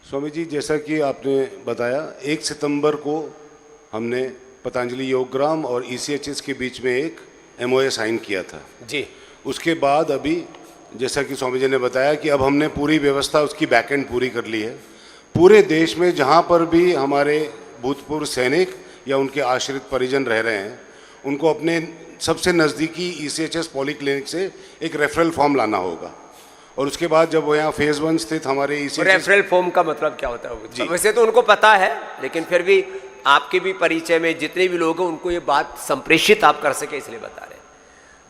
स्वामी जी, जैसा कि आपने बताया, 1 सितंबर को हमने पतंजलि योगग्राम और ईसीएचएस के बीच में एक एमओए साइन किया था जी। उसके बाद अभी जैसा कि स्वामी जी ने बताया कि अब हमने पूरी व्यवस्था उसकी बैकएंड पूरी कर ली है। पूरे देश में जहाँ पर भी हमारे भूतपूर्व सैनिक या उनके आश्रित परिजन रह रहे हैं, उनको अपने सबसे नज़दीकी ईसीएचएस पॉलीक्लिनिक से एक रेफरल फॉर्म लाना होगा। और उसके बाद जब वो यहाँ फेज़ 1 स्थित हमारे ईसीएचएस, रेफरल फॉर्म का मतलब क्या होता है? वैसे तो उनको पता है, लेकिन फिर भी आपके भी परिचय में जितने भी लोग हैं उनको ये बात संप्रेषित आप कर सके, इसलिए बता रहे हैं।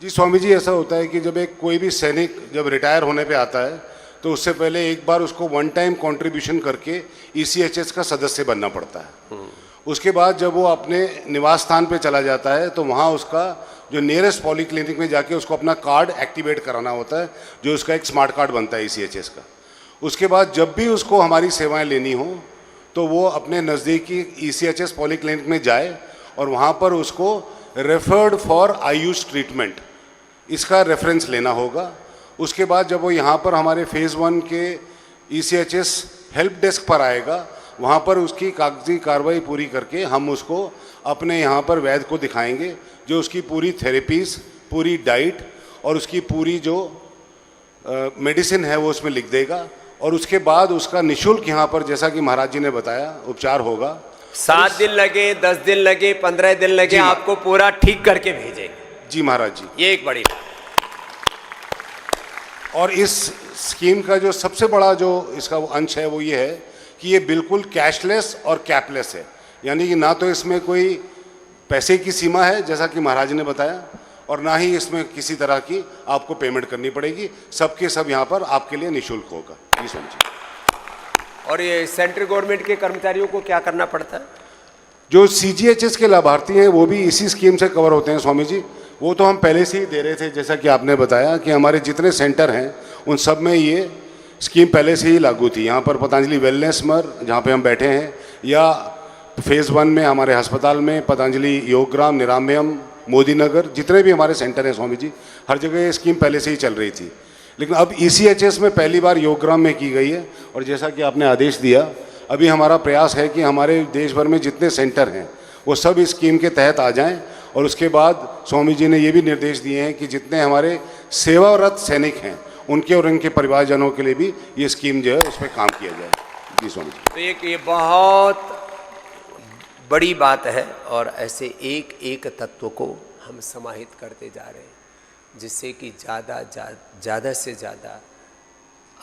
जी स्वामी जी, ऐसा होता है कि जब एक कोई भी सैनिक जब रिटायर होने पे आता है तो उससे पहले एक बार उसको वन टाइम कंट्रीब्यूशन करके ईसीएचएस का सदस्य बनना पड़ता है। उसके बाद जब वो अपने निवास स्थान पे चला जाता है तो वहाँ उसका जो नियरेस्ट पॉलीक्लिनिक में जाके उसको अपना कार्ड एक्टिवेट कराना होता है, जो उसका एक स्मार्ट कार्ड बनता है ईसीएचएस का। उसके बाद जब भी उसको हमारी सेवाएं लेनी हो तो वो अपने नज़दीकी ईसीएचएस पॉलीक्लिनिक में जाए और वहाँ पर उसको रेफर्ड फॉर आयुष ट्रीटमेंट इसका रेफरेंस लेना होगा। उसके बाद जब वो यहाँ पर हमारे फेज़ 1 के ईसीएचएस हेल्प डेस्क पर आएगा, वहाँ पर उसकी कागजी कार्रवाई पूरी करके हम उसको अपने यहाँ पर वैद्य को दिखाएंगे, जो उसकी पूरी थेरेपीज़, पूरी डाइट और उसकी पूरी जो मेडिसिन है वो उसमें लिख देगा। और उसके बाद उसका निःशुल्क यहाँ पर, जैसा कि महाराज जी ने बताया, उपचार होगा। 7 दिन लगे, 10 दिन लगे, 15 दिन लगे, आपको पूरा ठीक करके भेजेंगे। जी महाराज जी, ये एक बड़ी बात। और इस स्कीम का जो सबसे बड़ा जो इसका अंश है वो ये है कि ये बिल्कुल कैशलेस और कैपलेस है। यानी कि ना तो इसमें कोई पैसे की सीमा है जैसा कि महाराज ने बताया, और ना ही इसमें किसी तरह की आपको पेमेंट करनी पड़ेगी। सबके सब यहाँ पर आपके लिए निःशुल्क होगा। ये समझिए। और ये सेंट्रल गवर्नमेंट के कर्मचारियों को क्या करना पड़ता है? जो सीजीएचएस के लाभार्थी हैं वो भी इसी स्कीम से कवर होते हैं स्वामी जी। वो तो हम पहले से ही दे रहे थे, जैसा कि आपने बताया कि हमारे जितने सेंटर हैं उन सब में ये स्कीम पहले से ही लागू थी। यहाँ पर पतंजलि वेलनेस मर जहाँ पे हम बैठे हैं, या फेज़ 1 में हमारे अस्पताल में पतंजलि योगग्राम, निरामयम, मोदी नगर, जितने भी हमारे सेंटर हैं स्वामी जी, हर जगह ये स्कीम पहले से ही चल रही थी। लेकिन अब ईसीएचएस में पहली बार योगग्राम में की गई है। और जैसा कि आपने आदेश दिया, अभी हमारा प्रयास है कि हमारे देश भर में जितने सेंटर हैं वो सब इस स्कीम के तहत आ जाएं। और उसके बाद स्वामी जी ने ये भी निर्देश दिए हैं कि जितने हमारे सेवारत सैनिक हैं उनके और उनके परिवारजनों के लिए भी ये स्कीम जो है उस पर काम किया जाए। जी स्वामी जी। तो एक ये बहुत बड़ी बात है, और ऐसे एक एक तत्व को हम समाहित करते जा रहे हैं, जिससे कि ज़्यादा से ज़्यादा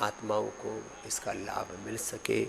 आत्माओं को इसका लाभ मिल सके।